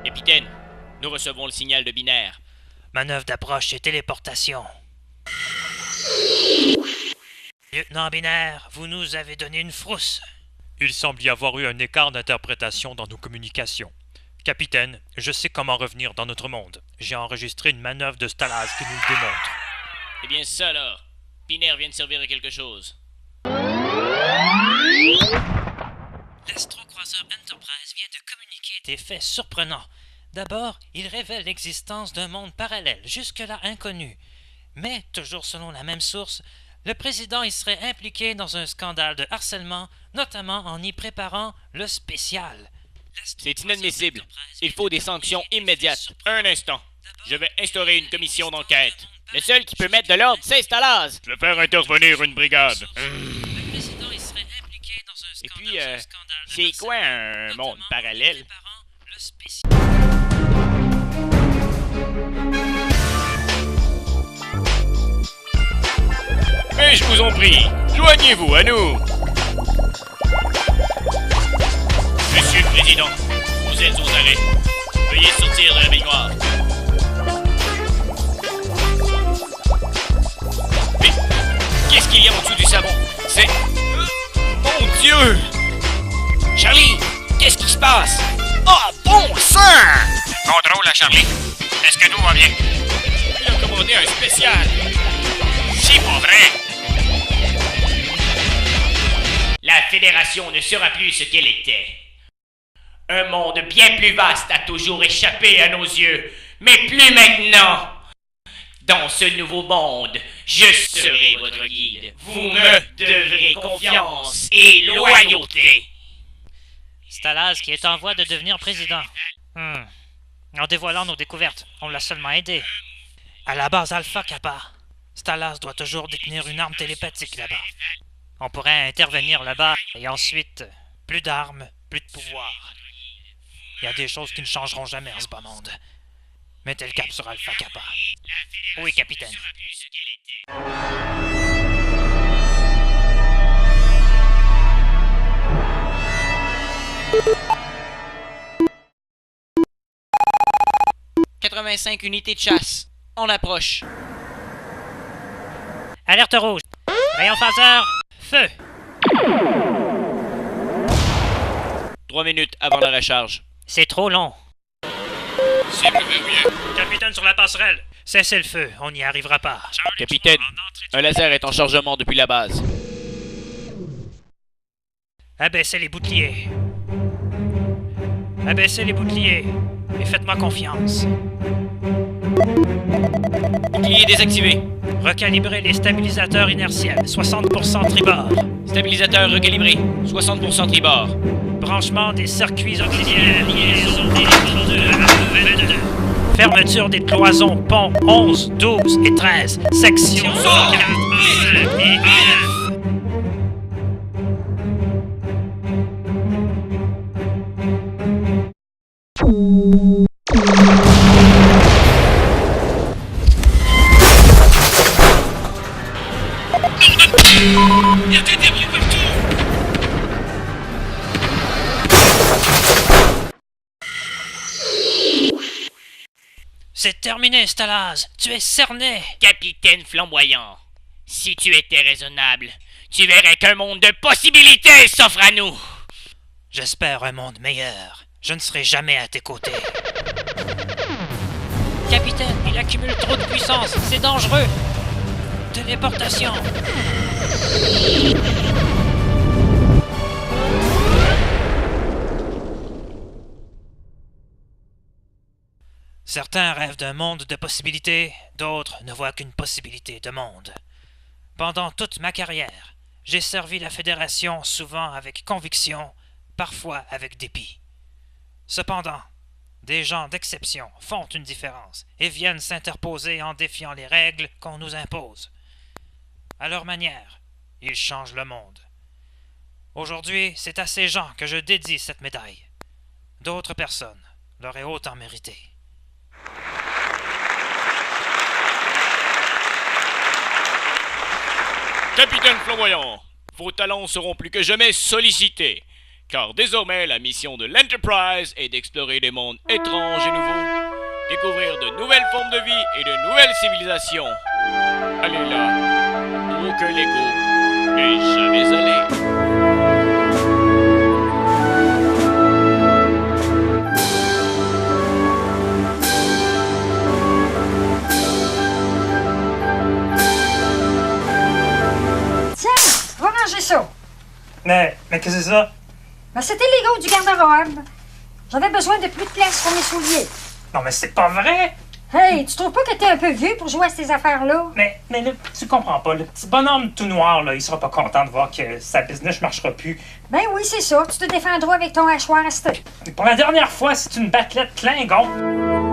Capitaine, nous recevons le signal de binaire. Manœuvre d'approche et téléportation. Lieutenant Binaire, vous nous avez donné une frousse. Il semble y avoir eu un écart d'interprétation dans nos communications. Capitaine, je sais comment revenir dans notre monde. J'ai enregistré une manœuvre de Stalaz qui nous le démontre. Eh bien, ça alors. Binaire vient de servir à quelque chose. L'astrocroiseur Enterprise vient de communiquer des faits surprenants. D'abord, il révèle l'existence d'un monde parallèle, jusque-là inconnu. Mais, toujours selon la même source, le président y serait impliqué dans un scandale de harcèlement, notamment en y préparant le spécial. C'est inadmissible. Il faut des sanctions immédiates. Un instant. Je vais instaurer une commission d'enquête. Le seul qui peut mettre de l'ordre, c'est Stalaz. Je vais faire intervenir une brigade. Et puis, c'est quoi un monde parallèle? Mais je vous en prie, joignez-vous à nous. Monsieur le Président, vous êtes aux arrêts. Veuillez sortir de la baignoire. Mais qu'est-ce qu'il y a en dessous du savon? C'est... Mon Dieu! Charlie, qu'est-ce qui se passe? Oh, bon sang! Contrôle à Charlie. Est-ce que tout va bien? Il a commandé un spécial. C'est pas vrai. La Fédération ne sera plus ce qu'elle était. Un monde bien plus vaste a toujours échappé à nos yeux, mais plus maintenant. Dans ce nouveau monde, je serai votre guide. Vous me devrez confiance et loyauté. Stalaz qui est en voie de devenir président. En dévoilant nos découvertes, on l'a seulement aidé. À la base Alpha Kappa, Stalaz doit toujours détenir une arme télépathique là-bas. On pourrait intervenir là-bas et ensuite, plus d'armes, plus de pouvoir. Il y a des choses qui ne changeront jamais en ce bas monde. Mettez le cap sur Alpha Kappa. Oui, capitaine. « 85 unités de chasse. On approche. Alerte rouge. Rayon phaseur. Feu. 3 minutes avant la recharge. C'est trop long. Cible verrouillée. Capitaine sur la passerelle. Cessez le feu, on n'y arrivera pas. Capitaine, un laser est en chargement depuis la base. Abaissez les boucliers. Abaissez les boucliers. Et faites-moi confiance. Bouclier désactivé. Recalibrez les stabilisateurs inertiels. 60% tribord. Stabilisateur recalibré. 60% tribord. Branchement des circuits auxiliaires. Liaison électro-2. Fermeture des cloisons ponts 11, 12 et 13. Section 4 et 9. Il y a des débris partout. C'est terminé, Stalaz. Tu es cerné. Capitaine flamboyant, si tu étais raisonnable, tu verrais qu'un monde de possibilités s'offre à nous. J'espère un monde meilleur. Je ne serai jamais à tes côtés. Capitaine, il accumule trop de puissance. C'est dangereux. Téléportation. Certains rêvent d'un monde de possibilités, d'autres ne voient qu'une possibilité de monde. Pendant toute ma carrière, j'ai servi la Fédération souvent avec conviction, parfois avec dépit. Cependant, des gens d'exception font une différence et viennent s'interposer en défiant les règles qu'on nous impose. À leur manière, ils changent le monde. Aujourd'hui, c'est à ces gens que je dédie cette médaille. D'autres personnes l'auraient autant mérité. Capitaine flamboyant, vos talents seront plus que jamais sollicités. car désormais la mission de l'Enterprise est d'explorer des mondes étranges et nouveaux, découvrir de nouvelles formes de vie et de nouvelles civilisations. Allez là, où aucun Lego n'est jamais allé. Tiens, va ranger ça. Mais qu'est-ce que c'est ça? Ben, c'était les gars du garde-robe. J'avais besoin de plus de place pour mes souliers. Non, mais c'est pas vrai! Hey, tu trouves pas que t'es un peu vieux pour jouer à ces affaires-là? Mais tu comprends pas, le petit bonhomme tout noir, là, il sera pas content de voir que sa business marchera plus. Ben oui, c'est ça. Tu te défendras avec ton hachoir à steak. Pour la dernière fois, c'est une battelette Klingon.